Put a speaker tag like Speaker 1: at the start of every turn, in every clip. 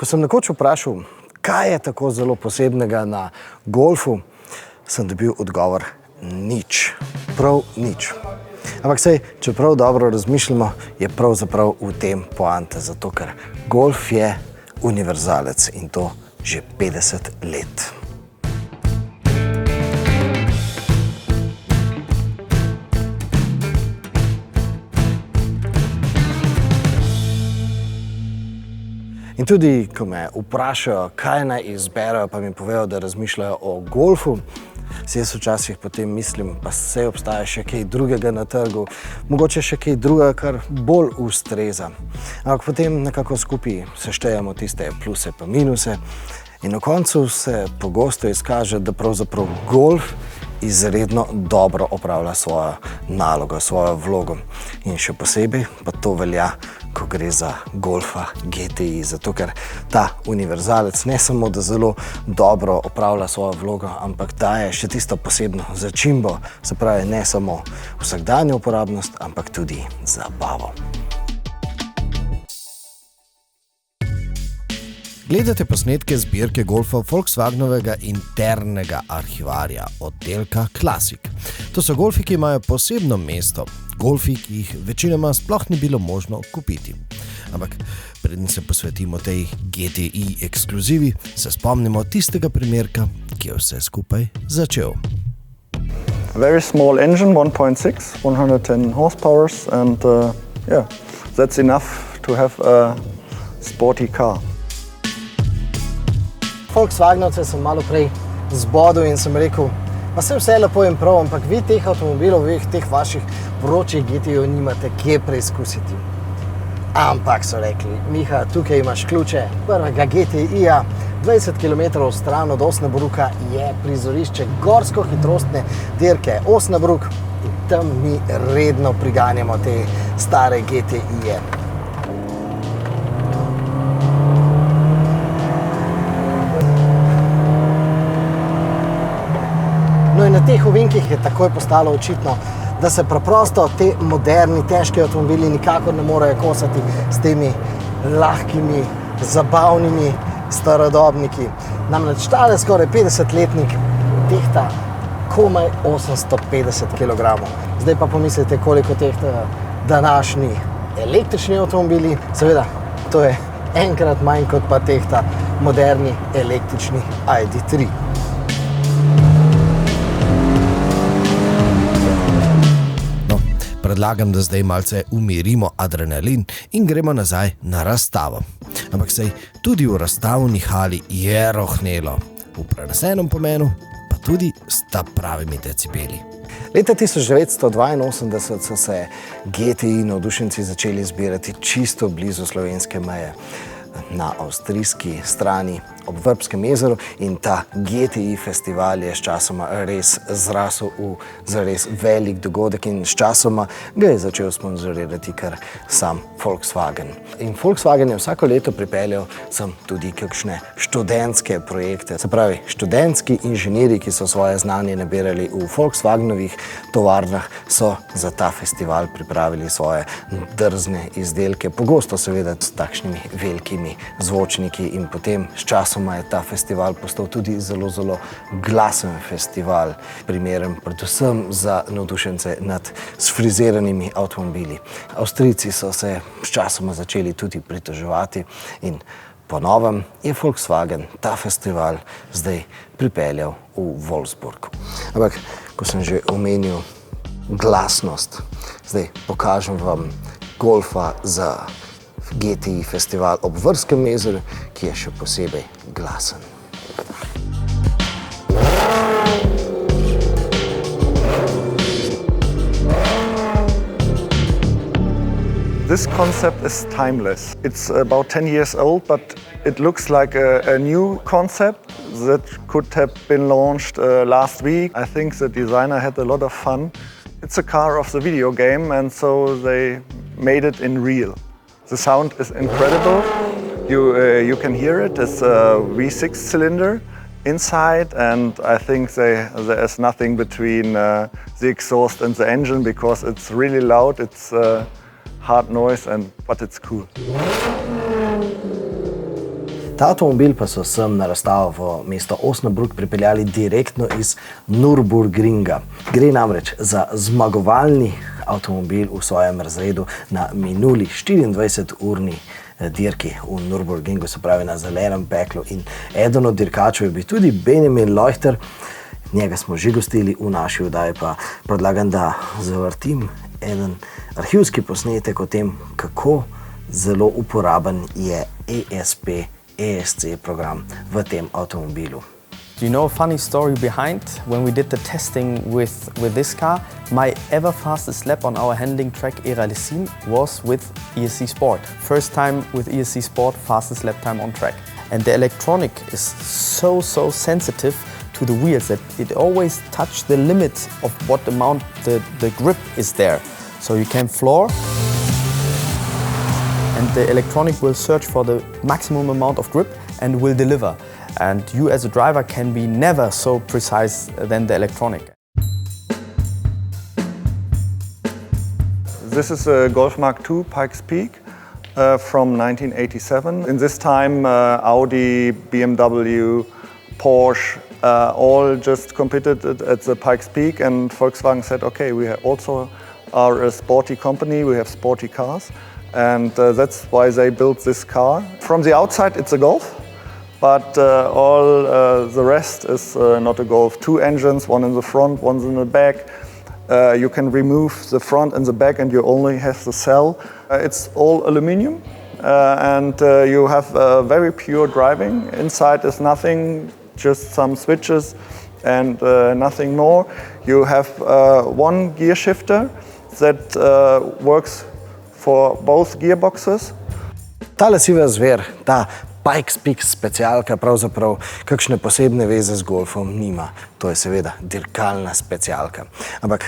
Speaker 1: Ko sem nekoč vprašal, kaj je tako zelo posebnega na golfu, sem dobil odgovor nič. Prav nič. Ampak sej, če prav dobro razmišljamo, je pravzaprav v tem poanta, zato ker golf je univerzalec in to že 50 let. In tudi, ko me vprašajo, kaj naj izberejo, pa mi povejo, da razmišljajo o golfu, si jaz včasih potem mislim, pa saj obstaja še kaj drugega na trgu, mogoče še kaj drugega, kar bolj ustreza. Ampak potem nekako skupaj seštejemo tiste pluse pa minuse in na koncu se pogosto izkaže, da pravzaprav golf izredno dobro opravlja svojo nalogo, svojo vlogo. In še posebej pa to velja, ko gre za golfa GTI, zato ker ta univerzalec ne samo, da zelo dobro opravlja svojo vlogo, ampak daje še tisto posebno začimbo, se pravi ne samo vsakdanjo uporabnost, ampak tudi zabavo. Gledate posnetke zbirke golfa Volkswagenovega internega arhivarja, oddelka Classic. To so golfi, ki imajo posebno mesto, golfi, ki jih večinoma sploh ni bilo možno kupiti. Ampak preden se posvetimo tej GTI ekskluzivi, se spomnimo tistega primerka, ki je vse skupaj začel.
Speaker 2: Very small engine, 1.6, 110 horsepower and that's enough to have a sporty car.
Speaker 1: Volkswagenovce sem malo prej zbodel in sem rekel, pa se vse lepo in prav, ampak vi teh avtomobilov, vi teh vaših vročih GTI-jev nimate kje preizkusiti. Ampak so rekli, Miha, tukaj imaš ključe prvega GTI-ja, 20 km stran od Osnabrücka je prizorišče gorsko-hitrostne dirke Osnabrück in tam mi redno priganjamo te stare GTI-je. No in na teh ovinkih je takoj postalo očitno, da se preprosto te moderni, težki avtomobili nikakor ne morejo kosati s temi lahkimi, zabavnimi starodobniki. Namreč tale skoraj 50-letnik tehta komaj 850 kg. Zdaj pa pomislite, koliko tehta današnji električni avtomobili. Seveda, to je enkrat manj kot pa tehta moderni električni ID.3. Predlagam, da zdaj malce umirimo adrenalin in gremo nazaj na razstavo. Ampak sej tudi v razstavni hali je rohnelo. V prenesenem pomenu, pa tudi s ta pravimi decibeli. Leta 1982 so se GTI navdušenci začeli zbirati čisto blizu slovenske meje, na avstrijski strani ob Vrbskem jezeru in ta GTI festival je sčasoma res zrasel v zares velik dogodek in sčasoma ga je začel sponzorirati kar sam Volkswagen. In Volkswagen je vsako leto pripeljal sem tudi kakšne študentske projekte. Se pravi, študentski inženirji, ki so svoje znanje nabirali v Volkswagenovih tovarnah, so za ta festival pripravili svoje drzne izdelke, pogosto seveda s takšnimi velikimi zvočniki in potem sčasoma je ta festival postal tudi zelo, zelo glasen festival, primeren predvsem za navdušence nad sfriziranimi avtomobili. Avstrijci so se sčasoma začeli tudi pritoževati in po novem je Volkswagen ta festival zdaj pripeljal v Wolfsburg. Ampak, ko sem že omenil glasnost, zdaj pokažem vam golfa za GTI festival ob Vrbskem jezeru, ki je še posebej glasen.
Speaker 2: This concept is timeless. It's about 10 years old, but it looks like a new concept that could have been launched last week. I think the designer had a lot of fun. It's a car of the video game, and so they made it in real. The sound is incredible. You can hear it. It's a V6 cylinder inside, and I think there is nothing between the exhaust and the engine because it's really loud. It's hard noise, but it's cool.
Speaker 3: Ta avtomobil pa so sem na razstavo v mesto Osnabrück pripeljali direktno iz Nürburgringa. Gre namreč za zmagovalni avtomobil v svojem razredu na minuli 24-urni dirki v Nürburgringu, se pravi na zelenem peklu. In eden od dirkačev je bil tudi Benjamin Leuchter. Njega smo že gostili v naši oddaji, pa predlagam, da zavrtim eden arhivski posnetek o tem, kako zelo uporaben je ESC program v tem avtomobilu.
Speaker 4: Do you know a funny story behind when we did the testing with this car? My ever fastest lap on our handling track Era-Lessin was with ESC Sport. First time with ESC Sport, fastest lap time on track. And the electronic is so sensitive to the wheels that it always touch the limits of what amount the grip is there. So you can floor and the electronic will search for the maximum amount of grip and will deliver. And you as a driver can be never so precise than the electronic.
Speaker 2: This is a Golf Mark II Pikes Peak from 1987. In this time, Audi, BMW, Porsche, all just competed at the Pikes Peak, and Volkswagen said, okay, we also are a sporty company, we have sporty cars, and that's why they built this car. From the outside, it's a Golf. But all the rest is not a Golf. Two engines, one in the front, one in the back. You can remove the front and the back and you only have the cell. It's all aluminum and you have very pure driving. Inside is nothing, just some switches and nothing more. You have one gear shifter that works for both gearboxes.
Speaker 3: Tale siva zver, ta Pikes Peak specialka pravzaprav kakšne posebne veze z Golfom nima. To je seveda dirkalna specialka. Ampak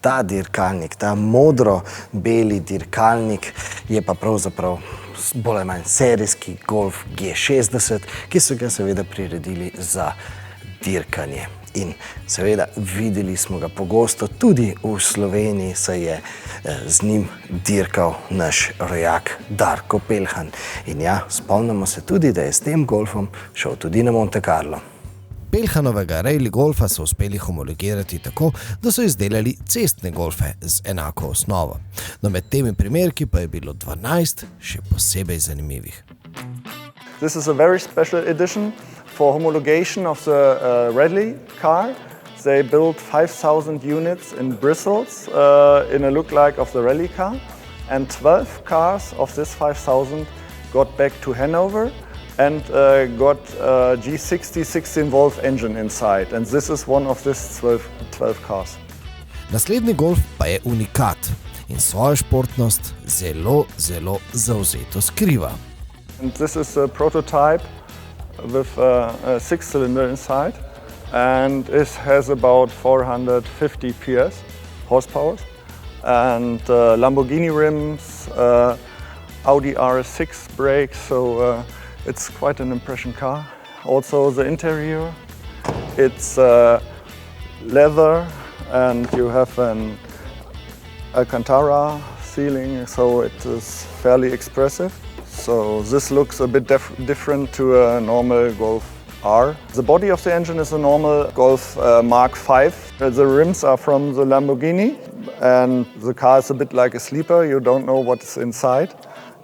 Speaker 3: ta dirkalnik, ta modro-beli dirkalnik je pa pravzaprav bolj ali manj serijski Golf G60, ki so ga seveda priredili za dirkanje. In seveda videli smo ga pogosto tudi v Sloveniji, saj je z njim dirkal naš rojak Darko Peljhan. In ja, spomnimo se tudi, da je s tem Golfom šel tudi na Monte Carlo.
Speaker 1: Peljhanovega rally golfa so uspeli homologirati tako, da so izdelali cestne golfe z enako osnovo. No, med temi primerki pa je bilo 12 še posebej zanimivih.
Speaker 2: This is a very special edition for homologation of the rally car. They built 5,000 units in Brussels in a look-like of the rally car. And 12 cars of this 5,000 got back to Hanover and got a G60 16-valve engine inside. And this is one of these 12 cars.
Speaker 1: Naslednji Golf pa je unikat in svojo športnost zelo zavzeto skriva.
Speaker 2: And this is a prototype with a six-cylinder inside, and it has about 450 PS, horsepower, and Lamborghini rims, Audi RS6 brakes, so it's quite an impression car. Also the interior, it's leather, and you have an Alcantara ceiling, so it is fairly expressive. So this looks a bit different to a normal Golf R. The body of the engine is a normal Golf Mark V. The rims are from the Lamborghini, and the car is a bit like a sleeper. You don't know what's inside.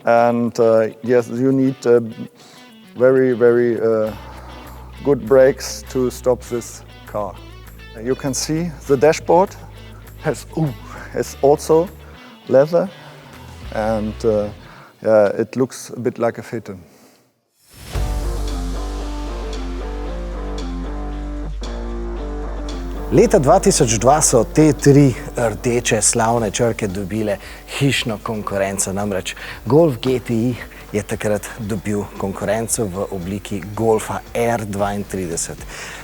Speaker 2: And yes, you need very good brakes to stop this car. You can see the dashboard has also leather, and it looks a bit like a Phaeton.
Speaker 3: Leta 2002 so te tri rdeče slavne črke dobile hišno konkurenco, namreč Golf GTI je takrat dobil konkurenco v obliki Golfa R32.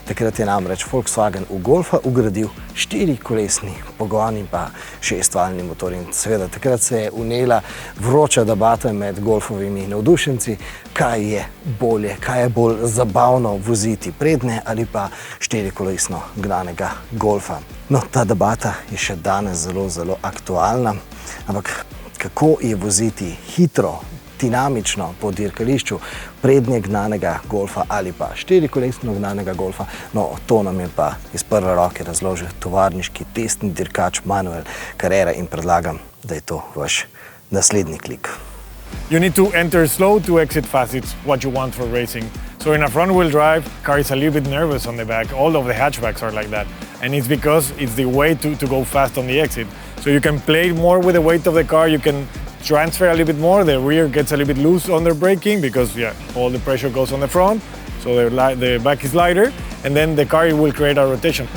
Speaker 3: Takrat je namreč Volkswagen v Golfa ugradil 4-kolesni pogon in pa 6-valjni motor. In seveda takrat se je vnela vroča debata med golfovimi navdušenci, kaj je bolje, kaj je bolj zabavno voziti, prednje ali pa 4-kolesno gnanega Golfa. No, ta debata je še danes zelo aktualna, ampak kako je voziti hitro, dinamično po dirkališču prednje gnanega golfa ali pa štirikolesno gnanega golfa. No, to nam je pa iz prve roke razložil tovarniški testni dirkač Manuel Carrera in predlagam, da je to vaš naslednji klik.
Speaker 5: You need to enter slow to exit fast. It's what you want for racing. So in a front-wheel drive, car is a little bit nervous on the back. All of the hatchbacks are like that. And it's because it's the way to go fast on the exit. So you can play more with the weight of the car. You can transfer a little bit more. The rear gets a little bit loose under braking because all the pressure goes on the front. So the back is lighter. And then the car will create a rotation.